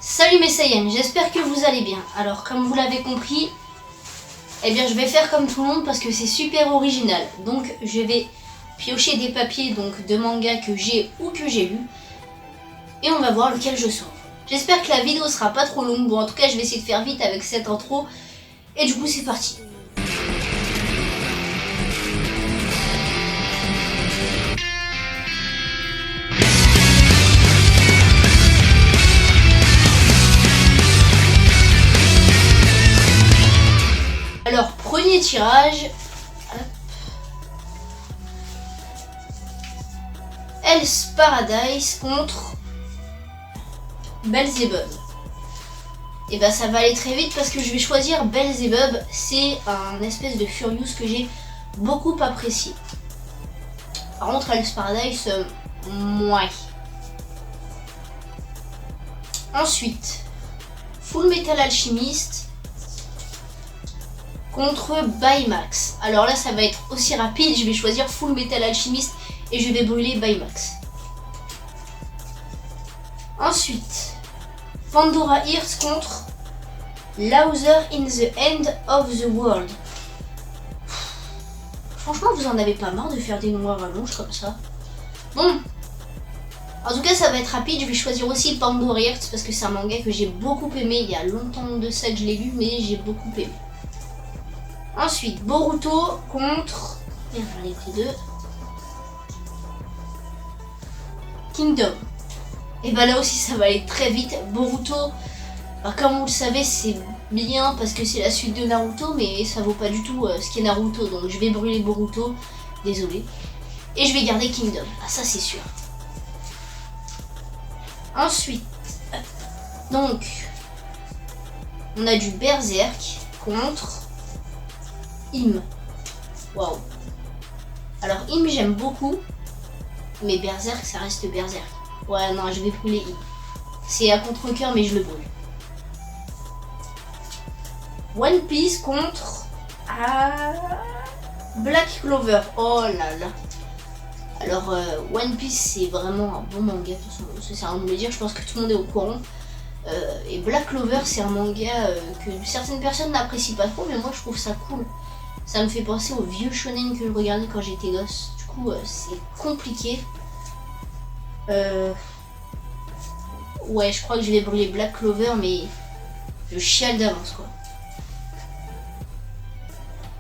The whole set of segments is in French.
Salut mes Saiyans, j'espère que vous allez bien. Alors comme vous l'avez compris, eh bien je vais faire comme tout le monde parce que c'est super original. Donc je vais piocher des papiers de mangas que j'ai ou que j'ai lu et on va voir lequel je sauve. J'espère que la vidéo sera pas trop longue. Bon en tout cas je vais essayer de faire vite avec cette intro et du coup c'est parti. Alors, premier tirage. Hell's Paradise contre Beelzebub. Et bah ça va aller très vite parce que je vais choisir Beelzebub. C'est un espèce de Furious que j'ai beaucoup apprécié. Par contre, Hell's Paradise, moins. Ensuite, Full Metal Alchemist contre Baymax. Alors là ça va être aussi rapide, je vais choisir Full Metal Alchemist et je vais brûler Baymax. Ensuite, Pandora Hearts contre Loser in the End of the World. Franchement vous en avez pas marre de faire des noirs rallonges comme ça? Bon, en tout cas ça va être rapide, je vais choisir aussi Pandora Hearts parce que c'est un manga que j'ai beaucoup aimé, il y a longtemps de ça que je l'ai lu mais j'ai beaucoup aimé. Ensuite, Boruto contre... Merde, j'en ai pris deux. Kingdom. Et bah là aussi, ça va aller très vite. Boruto, bah, comme vous le savez, c'est bien parce que c'est la suite de Naruto, mais ça vaut pas du tout ce qu'est Naruto. Donc je vais brûler Boruto, désolé. Et je vais garder Kingdom. Ah ça c'est sûr. Ensuite, donc, on a du Berserk contre... Im. Waouh. Alors Im j'aime beaucoup, mais Berserk ça reste Berserk. Ouais non je vais brûler Im. C'est à contre-cœur mais je le brûle. One Piece contre Black Clover. Oh là là. Alors One Piece c'est vraiment un bon manga. C'est un de me dire, je pense que tout le monde est au courant. Et Black Clover c'est un manga que certaines personnes n'apprécient pas trop, mais moi je trouve ça cool. Ça me fait penser aux vieux shonen que je regardais quand j'étais gosse. Du coup, c'est compliqué. Ouais, je crois que je vais brûler Black Clover, mais je chiale d'avance, quoi.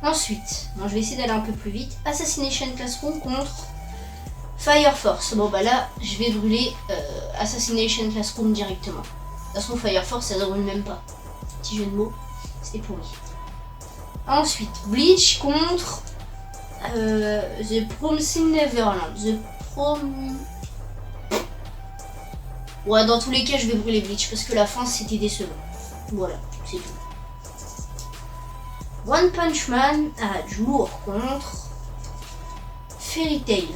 Ensuite, bon, je vais essayer d'aller un peu plus vite. Assassination Classroom contre Fire Force. Bon, bah là, je vais brûler Assassination Classroom directement. De toute façon, Fire Force, ça ne brûle même pas. Petit jeu de mots, c'était pourri. Ensuite, Bleach contre The Promising Neverland. Ouais, dans tous les cas, je vais brûler Bleach parce que la fin c'était décevant. Voilà, c'est tout. One Punch Man du lourd contre Fairy Tail.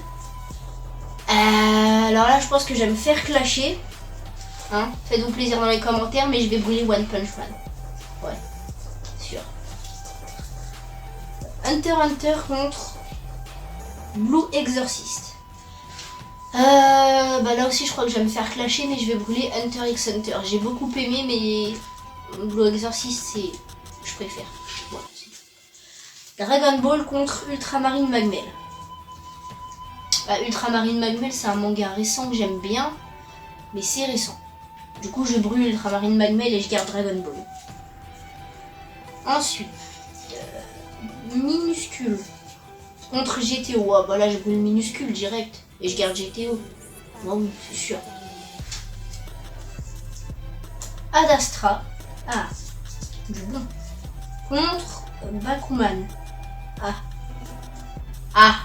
Alors là, je pense que je vais me faire clasher. Hein, faites-vous plaisir dans les commentaires, mais je vais brûler One Punch Man. Ouais, sûr. Hunter x Hunter contre Blue Exorcist. Bah là aussi je crois que je vais me faire clasher, mais je vais brûler Hunter x Hunter. J'ai beaucoup aimé, mais Blue Exorcist c'est... je préfère. Voilà, Dragon Ball contre Ultramarine Magmel. Ultramarine Magmel c'est un manga récent que j'aime bien, mais c'est récent. Du coup je brûle Ultramarine Magmel et je garde Dragon Ball. Ensuite, Minuscule contre GTO. Ah bah là je brûle Minuscule direct et je garde GTO. Bon oui, c'est sûr. Ad Astra. Ah, du bon. Contre Bakuman. Ah. Ah.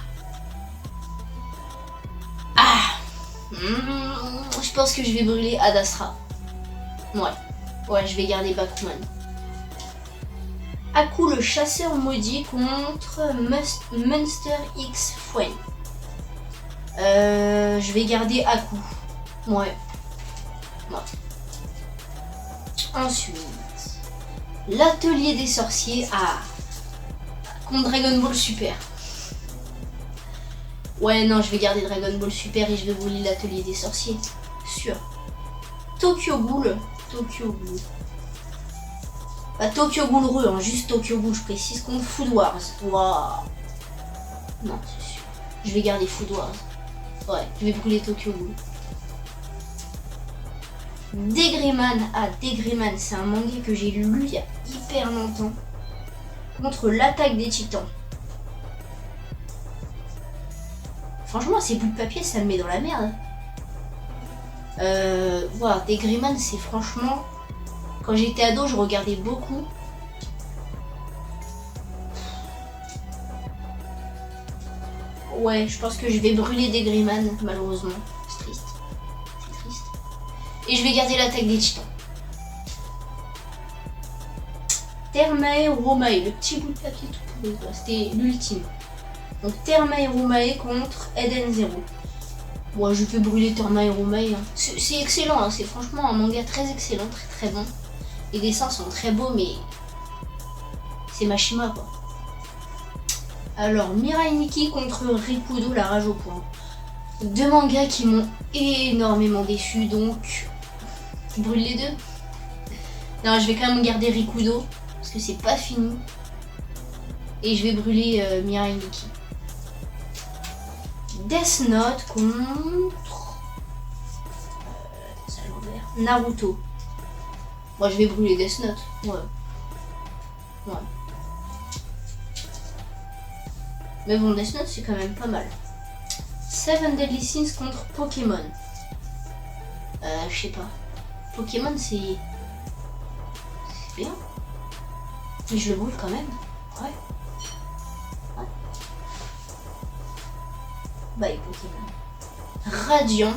Ah. Je pense que je vais brûler Ad Astra. Ouais. Ouais, je vais garder Bakuman. Aku le chasseur maudit contre Monster X Fouane. Je vais garder Aku. Ouais. Ensuite, l'atelier des sorciers contre Dragon Ball Super. Ouais non, je vais garder Dragon Ball Super et je vais brûler l'atelier des sorciers. Sûr. Tokyo Ghoul Tokyo Ghoul. Pas Tokyo Ghoul Re, hein, juste Tokyo Ghoul, je précise, contre Food Wars. Waouh. Non, c'est sûr. Je vais garder Food Wars. Ouais, je vais brûler Tokyo Ghoul. Degreman. Ah, Degreman, c'est un manga que j'ai lu il y a hyper longtemps. Contre l'attaque des titans. Franchement, ces bouts de papier, ça me met dans la merde. Voilà, Degreman, c'est franchement... Quand j'étais ado, je regardais beaucoup. Ouais, je pense que je vais brûler Degreman, malheureusement. C'est triste. C'est triste. Et je vais garder l'attaque des titans. Thermae Romae, le petit bout de papier tout pourri, quoi. C'était l'ultime. Donc Thermae Romae contre Eden Zero. Moi, je peux brûler Thermae Romae. Hein. C'est excellent, hein. C'est franchement un manga très excellent, très très bon. Les dessins sont très beaux, mais c'est Mashima, quoi. Alors, Mirai Nikki contre Rikudo, la rage au point. Deux mangas qui m'ont énormément déçu, donc je brûle les deux. Non, je vais quand même garder Rikudo, parce que c'est pas fini. Et je vais brûler Mirai Nikki. Death Note contre Naruto. Moi, je vais brûler Death Note. Ouais. Ouais. Mais bon, Death Note, c'est quand même pas mal. Seven Deadly Sins contre Pokémon. Je sais pas. Pokémon, c'est bien. Mais je le brûle quand même. Ouais. Ouais. Bye, Pokémon. Radiant.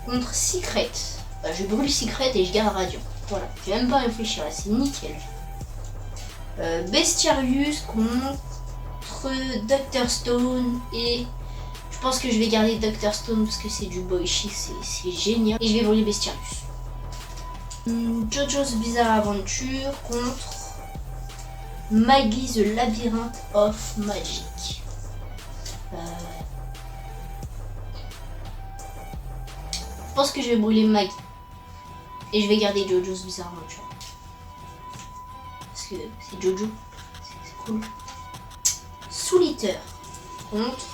Contre Secret. Bah, je brûle Secret et je garde Radiant. Voilà. Je vais même pas réfléchir là, c'est nickel. Bestiarius contre Dr Stone, et je pense que je vais garder Dr Stone parce que c'est du boichi, c'est génial, et je vais brûler Bestiarius. Jojo's Bizarre Adventure contre Maggie the Labyrinth of Magic. Je pense que je vais brûler Maggie et je vais garder Jojo's Bizarre Adventure. Que c'est Jojo, c'est cool. Soul Eater contre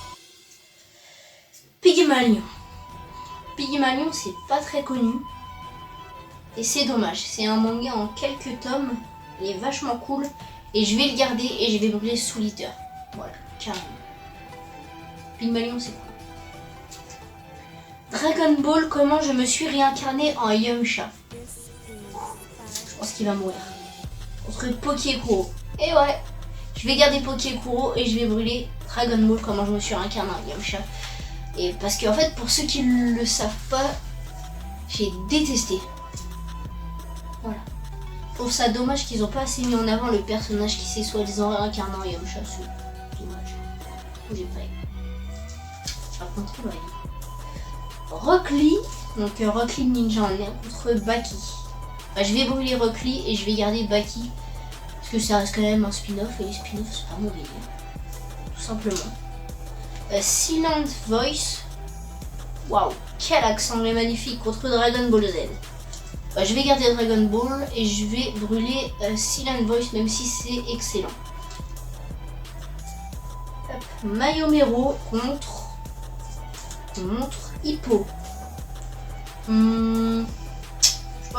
Pygmalion. Pygmalion, c'est pas très connu et c'est dommage. C'est un manga en quelques tomes, il est vachement cool et je vais le garder et je vais brûler Soul Eater. Voilà, carrément. Pygmalion, c'est cool. Dragon Ball, comment je me suis réincarné en Yamcha. Je pense qu'il va mourir. Contre Pokékuro. Et ouais, je vais garder Pokékuro et je vais brûler Dragon Ball, comment je me suis réincarné en Yamcha. Et parce qu'en fait, pour ceux qui ne le savent pas, j'ai détesté. Voilà. Je trouve ça dommage qu'ils n'ont pas assez mis en avant le personnage qui s'est soi-disant réincarné en Yamcha. C'est dommage. J'ai pas aimé. Par contre, ouais. Rock Lee, donc Rock Lee Ninja en lien contre Baki. Bah, je vais brûler Rock Lee et je vais garder Baki parce que ça reste quand même un spin-off et les spin-offs c'est pas mauvais, tout simplement. Silent Voice, waouh, quel accent est magnifique contre Dragon Ball Z. Bah, je vais garder Dragon Ball et je vais brûler Silent Voice même si c'est excellent. Mayomero contre Hippo. Je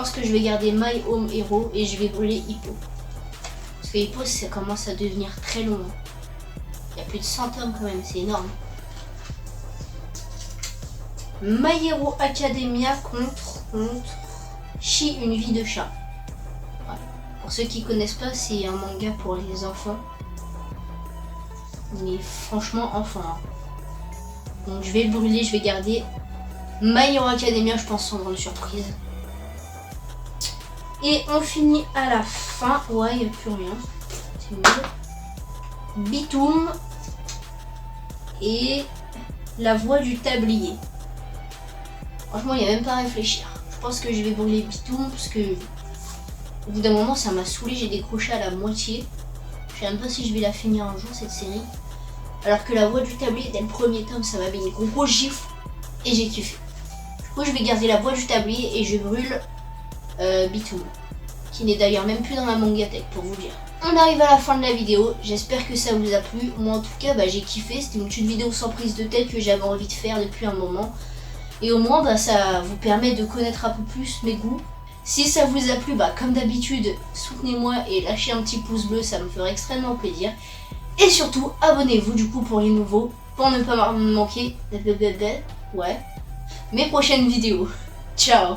pense que je vais garder My Home Hero et je vais brûler Hippo. Parce que Hippo, ça commence à devenir très long. Il y a plus de 100 tomes quand même, c'est énorme. My Hero Academia contre Chi, une vie de chat. Voilà. Pour ceux qui connaissent pas, c'est un manga pour les enfants. Mais franchement, enfant. Hein. Donc je vais le brûler, je vais garder My Hero Academia, je pense, sans grande surprise. Et on finit à la fin. Ouais, il n'y a plus rien. C'est mieux. Bitoum et la voix du tablier. Franchement, il n'y a même pas à réfléchir. Je pense que je vais brûler Bitoum parce que au bout d'un moment, ça m'a saoulé. J'ai décroché à la moitié. Je sais même pas si je vais la finir un jour, cette série. Alors que la voix du tablier, dès le premier tome, ça m'a mis une grosse gifle. Et j'ai kiffé. coup, je vais garder la boîte du tablier et je brûle Bitoum, qui n'est d'ailleurs même plus dans ma mangatech pour vous dire. On arrive à la fin de la vidéo, j'espère que ça vous a plu. Moi en tout cas j'ai kiffé, c'était une petite vidéo sans prise de tête que j'avais envie de faire depuis un moment. Et au moins ça vous permet de connaître un peu plus mes goûts. Si ça vous a plu, comme d'habitude, soutenez-moi et lâchez un petit pouce bleu, ça me ferait extrêmement plaisir. Et surtout, abonnez-vous du coup pour les nouveaux, pour ne pas me manquer mes prochaines vidéos. Ciao!